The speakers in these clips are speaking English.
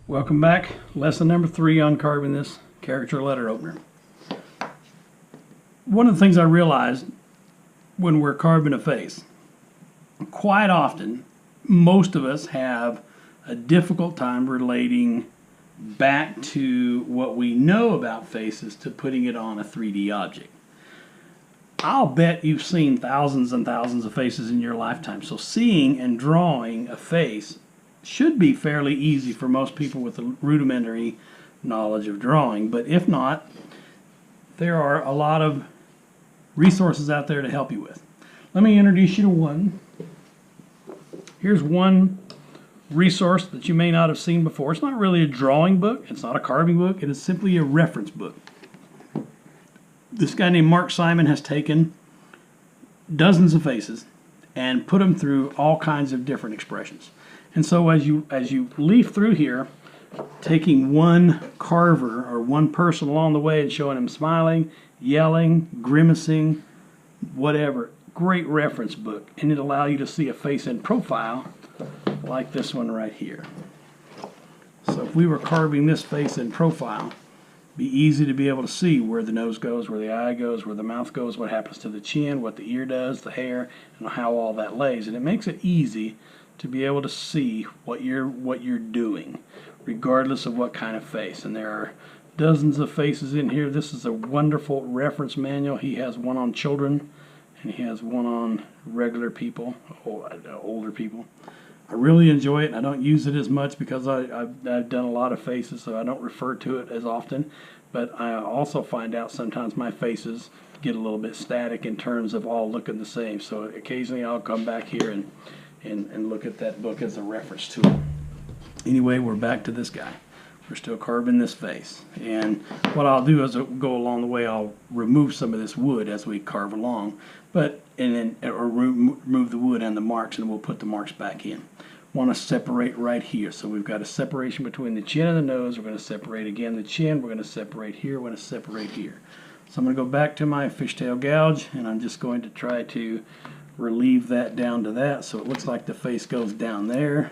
Welcome back. Lesson number 3 on carving this caricature letter opener. One of the things I realized when we're carving a face, quite often, most of us have a difficult time relating back to what we know about faces to putting it on a 3D object. I'll bet you've seen thousands and thousands of faces in your lifetime, so seeing and drawing a face should be fairly easy for most people with a rudimentary knowledge of drawing. But if not, there are a lot of resources out there to help you with. Let me introduce you to one. Here's one resource that you may not have seen before. It's not really a drawing book. It's not a carving book. It is simply a reference book. This guy named Mark Simon has taken dozens of faces and put them through all kinds of different expressions. And so as you leaf through here, taking one carver or one person along the way and showing him smiling, yelling, grimacing, whatever, great reference book. And it'll allow you to see a face in profile like this one right here. So if we were carving this face in profile, it'd be easy to be able to see where the nose goes, where the eye goes, where the mouth goes, what happens to the chin, what the ear does, the hair, and how all that lays. And it makes it easy to be able to see what you're doing, regardless of what kind of face. And there are dozens of faces in here. This is a wonderful reference manual. He has one on children, and he has one on regular people, older people. I really enjoy it. I don't use it as much because I've done a lot of faces, so I don't refer to it as often. But I also find out sometimes my faces get a little bit static in terms of all looking the same. So occasionally I'll come back here and look at that book as a reference tool. Anyway, we're back to this guy. We're still carving this face. And what I'll do as I go along the way, I'll remove some of this wood as we carve along, or remove the wood and the marks, and we'll put the marks back in. Want to separate right here. So we've got a separation between the chin and the nose. We're going to separate again the chin. We're going to separate here. We're going to separate here. So I'm going to go back to my fishtail gouge, and I'm just going to try to relieve that down to that, so it looks like the face goes down there,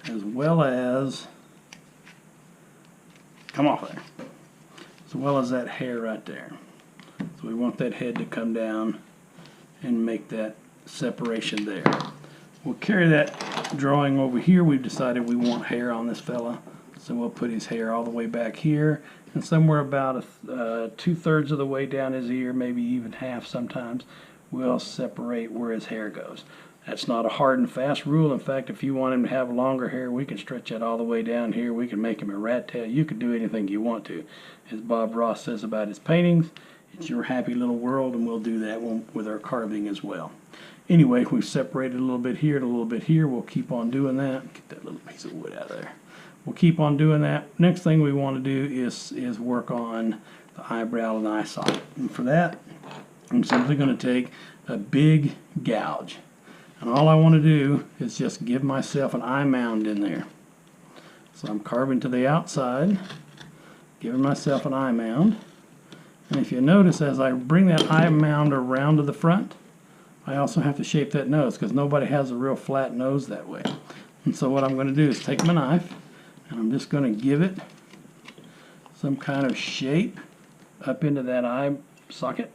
as well as as well as that hair right there. So we want that head to come down and make that separation there. We'll carry that drawing over here. We've decided we want hair on this fella, so we'll put his hair all the way back here, and somewhere about 2/3 of the way down his ear, maybe even half sometimes, we'll separate where his hair goes. That's not a hard and fast rule. In fact, if you want him to have longer hair, we can stretch it all the way down here. We can make him a rat tail. You can do anything you want to. As Bob Ross says about his paintings, it's your happy little world, and we'll do that with our carving as well. Anyway, we've separated a little bit here and a little bit here. We'll keep on doing that. Get that little piece of wood out of there. We'll keep on doing that. Next thing we want to do is work on the eyebrow and the eye socket. And for that, I'm simply going to take a big gouge. And all I want to do is just give myself an eye mound in there. So I'm carving to the outside, giving myself an eye mound. And if you notice, as I bring that eye mound around to the front, I also have to shape that nose, because nobody has a real flat nose that way. And so what I'm going to do is take my knife, and I'm just going to give it some kind of shape up into that eye socket,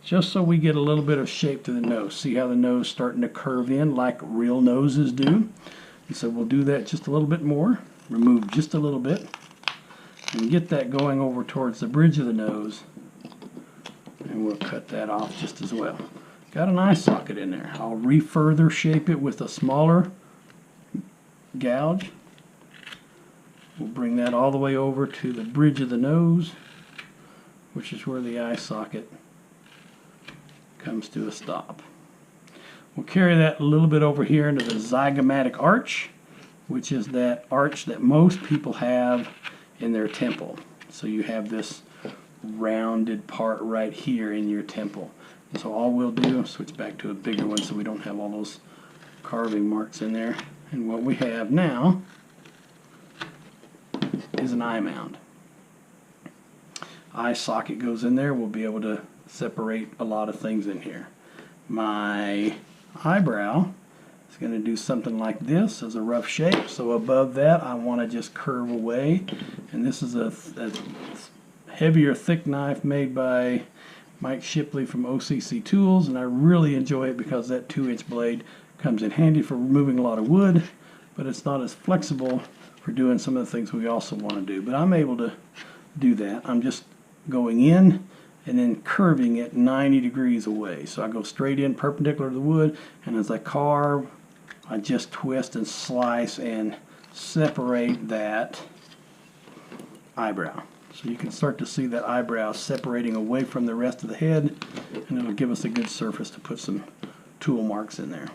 just so we get a little bit of shape to the nose. See how the nose is starting to curve in like real noses do? And so we'll do that just a little bit more. Remove just a little bit and get that going over towards the bridge of the nose. And we'll cut that off just as well. Got an eye socket in there. I'll further shape it with a smaller gouge. We'll bring that all the way over to the bridge of the nose, which is where the eye socket comes to a stop. We'll carry that a little bit over here into the zygomatic arch, which is that arch that most people have in their temple. So you have this rounded part right here in your temple. And so all we'll do, switch back to a bigger one so we don't have all those carving marks in there. And what we have now is an eye mound. Eye socket goes in there. We'll be able to separate a lot of things in here. My eyebrow It's going to do something like this as a rough shape. So above that, I want to just curve away. And this is a heavier, thick knife made by Mike Shipley from OCC Tools, and I really enjoy it because that 2-inch blade comes in handy for removing a lot of wood, but it's not as flexible for doing some of the things we also want to do. But I'm able to do that. I'm just going in and then curving it 90 degrees away. So I go straight in perpendicular to the wood, and as I carve, I just twist and slice and separate that eyebrow. So you can start to see that eyebrow separating away from the rest of the head, and it'll give us a good surface to put some tool marks in there.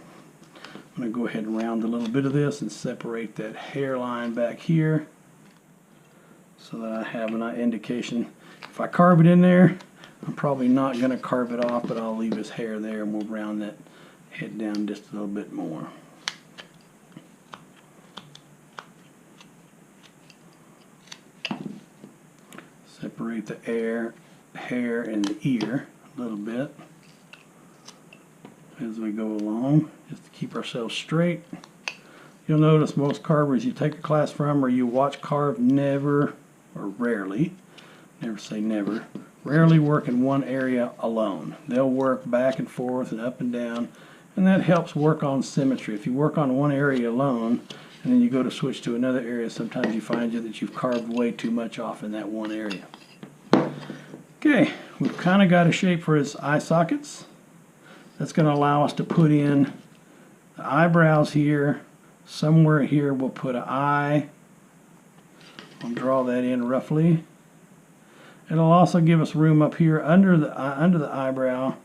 I'm going to go ahead and round a little bit of this and separate that hairline back here so that I have an indication. If I carve it in there, I'm probably not going to carve it off, but I'll leave his hair there and we'll round that head down just a little bit more. Separate the hair and the ear a little bit as we go along, just to keep ourselves straight. You'll notice most carvers you take a class from or you watch carve never, or rarely, never say never, rarely work in one area alone. They'll work back and forth and up and down, and that helps work on symmetry. If you work on one area alone and then you go to switch to another area, sometimes you find that you've carved way too much off in that one area. Okay, we've kind of got a shape for his eye sockets. That's going to allow us to put in the eyebrows here. Somewhere here we'll put an eye. I'll draw that in roughly. It'll also give us room up here under the eyebrow,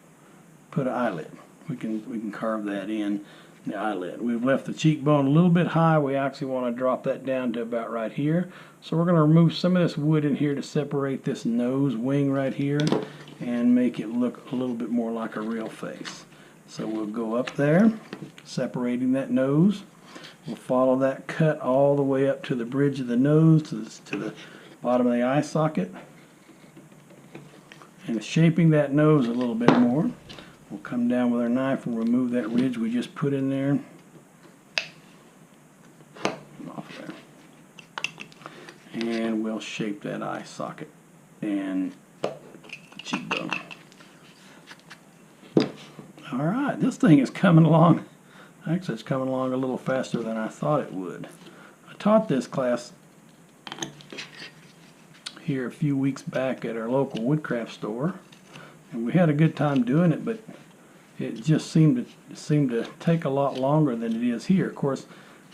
put an eyelid. We can carve that in the eyelid. We've left the cheekbone a little bit high. We actually want to drop that down to about right here. So we're going to remove some of this wood in here to separate this nose wing right here and make it look a little bit more like a real face. So we'll go up there, separating that nose. We'll follow that cut all the way up to the bridge of the nose, to the bottom of the eye socket. And shaping that nose a little bit more, we'll come down with our knife and remove that ridge we just put in there. Off there. And we'll shape that eye socket and the cheekbone. Alright, this thing is coming along. Actually, it's coming along a little faster than I thought it would. I taught this class here a few weeks back at our local woodcraft store, and we had a good time doing it, but it just seemed to take a lot longer than it is here. Of course,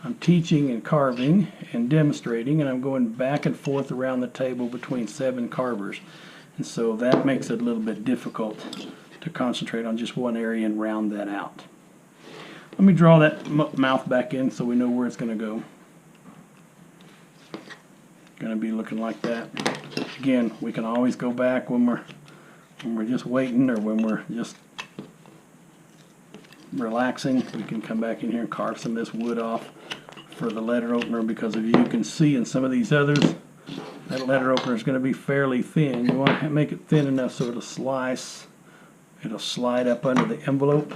I'm teaching and carving and demonstrating, and I'm going back and forth around the table between 7 carvers, and so that makes it a little bit difficult to concentrate on just one area and round that out. Let me draw that mouth back in so we know where it's going to go. Going to be looking like that. Again, we can always go back when we're just waiting, or when we're just relaxing. We can come back in here and carve some of this wood off for the letter opener, because if you can see in some of these others, that letter opener is going to be fairly thin. You want to make it thin enough so it'll slide up under the envelope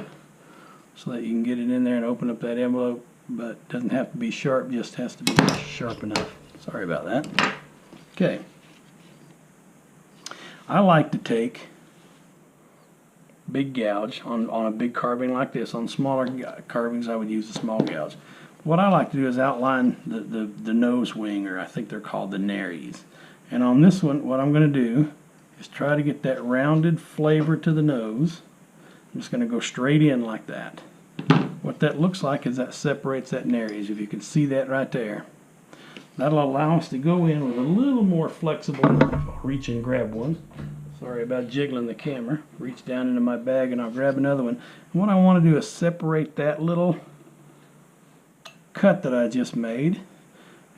so that you can get it in there and open up that envelope, but it doesn't have to be sharp, just has to be sharp enough. Sorry about that. Okay. I like to take big gouge on a big carving like this. On smaller carvings I would use a small gouge. What I like to do is outline the nose wing, or I think they're called the nares. And on this one, what I'm going to do is try to get that rounded flavor to the nose. I'm just going to go straight in like that. What that looks like is that separates that nares. If you can see that right there. That'll allow us to go in with a little more flexible. I'll reach and grab one. Sorry about jiggling the camera. Reach down into my bag and I'll grab another one. And what I want to do is separate that little cut that I just made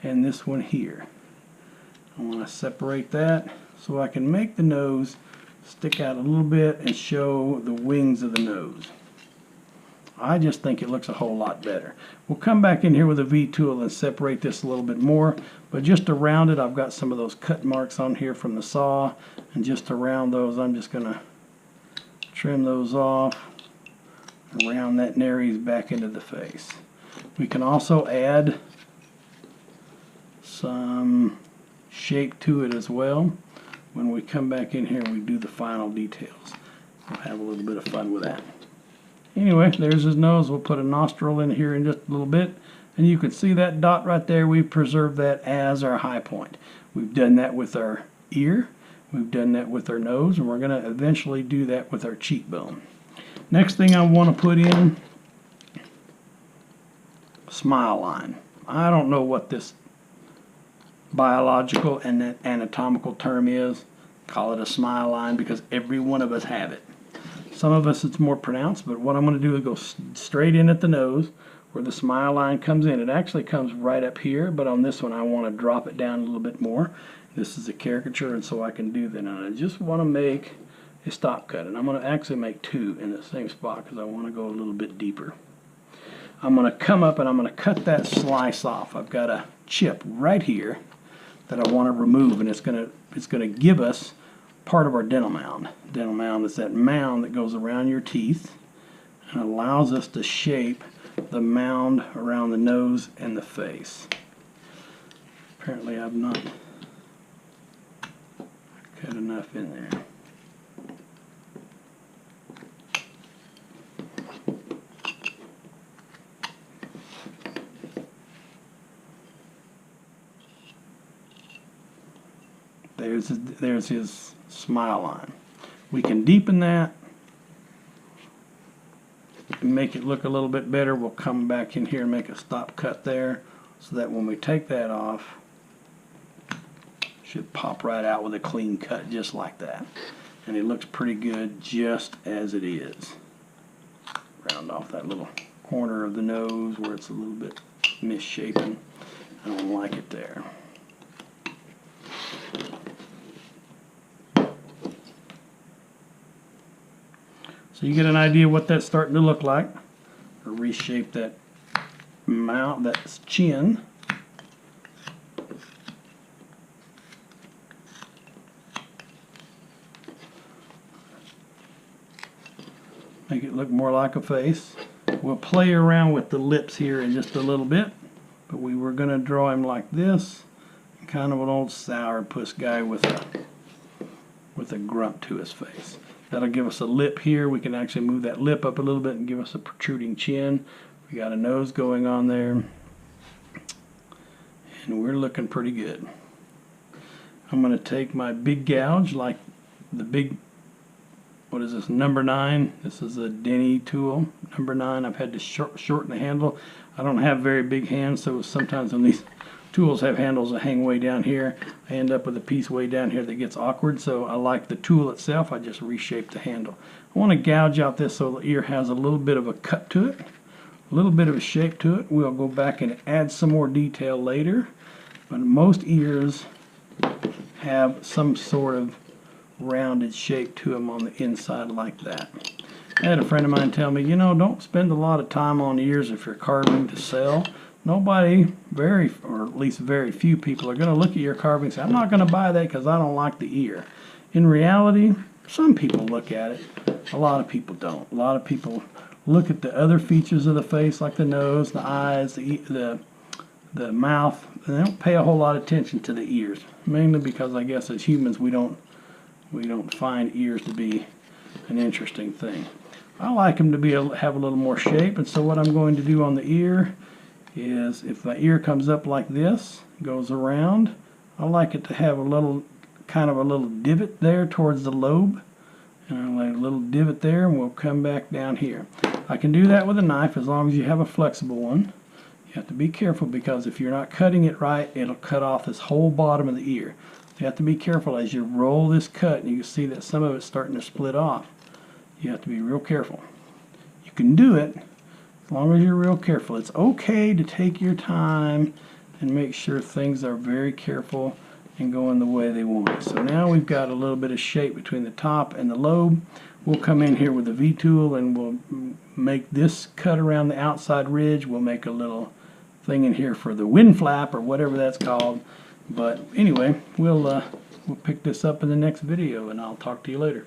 and this one here. I want to separate that so I can make the nose stick out a little bit and show the wings of the nose. I just think it looks a whole lot better. We'll come back in here with a V-tool and separate this a little bit more, but just around it I've got some of those cut marks on here from the saw, and just around those I'm just going to trim those off and round that nares back into the face. We can also add some shape to it as well. When we come back in here and we do the final details, we'll have a little bit of fun with that. Anyway, there's his nose. We'll put a nostril in here in just a little bit, and you can see that dot right there. We've preserved that as our high point. We've done that with our ear, we've done that with our nose, and we're going to eventually do that with our cheekbone. Next thing I want to put in, smile line. I don't know what this biological and anatomical term is. Call it a smile line because every one of us have it. Some of us it's more pronounced, but what I'm going to do is go straight in at the nose where the smile line comes in. It actually comes right up here, but on this one I want to drop it down a little bit more. This is a caricature, and so I can do that. And I just want to make a stop cut, and I'm going to actually make two in the same spot because I want to go a little bit deeper. I'm going to come up and I'm going to cut that slice off. I've got a chip right here that I want to remove, and it's going to give us part of our dental mound. Dental mound is that mound that goes around your teeth and allows us to shape the mound around the nose and the face. Apparently I've not cut enough in there. There's his smile line. We can deepen that and make it look a little bit better. We'll come back in here and make a stop cut there so that when we take that off, it should pop right out with a clean cut just like that. And it looks pretty good just as it is. Round off that little corner of the nose where it's a little bit misshapen. I don't like it there. So you get an idea what that's starting to look like. Or reshape that mouth, that chin. Make it look more like a face. We'll play around with the lips here in just a little bit, but we were going to draw him like this, kind of an old sourpuss guy with a grunt to his face. That'll give us a lip here. We can actually move that lip up a little bit and give us a protruding chin. We got a nose going on there, and we're looking pretty good. I'm going to take my big gouge, like the big, what is this, number 9. This is a Denny tool, number 9. I've had to shorten the handle. I don't have very big hands, so sometimes when these tools have handles that hang way down here, I end up with a piece way down here that gets awkward. So I like the tool itself. I just reshape the handle. I want to gouge out this so the ear has a little bit of a cut to it, a little bit of a shape to it. We'll go back and add some more detail later, but most ears have some sort of rounded shape to them on the inside like that. I had a friend of mine tell me, you know, don't spend a lot of time on ears if you're carving to sell. Nobody, or at least very few people, are going to look at your carving and say, I'm not going to buy that because I don't like the ear. In reality, some people look at it. A lot of people don't. A lot of people look at the other features of the face, like the nose, the eyes, the mouth, and they don't pay a whole lot of attention to the ears. Mainly because I guess as humans we don't find ears to be an interesting thing. I like them to have a little more shape, and so what I'm going to do on the ear is, if the ear comes up like this, goes around, I like it to have a little, kind of a little divot there towards the lobe, and I'll lay a little divot there, and we'll come back down here. I can do that with a knife as long as you have a flexible one. You have to be careful because if you're not cutting it right, it'll cut off this whole bottom of the ear. You have to be careful as you roll this cut, and you can see that some of it's starting to split off. You have to be real careful. You can do it as long as you're real careful. It's okay to take your time and make sure things are very careful and going the way they want. So now we've got a little bit of shape between the top and the lobe. We'll come in here with the V-tool and we'll make this cut around the outside ridge. We'll make a little thing in here for the wind flap or whatever that's called. But anyway, we'll pick this up in the next video, and I'll talk to you later.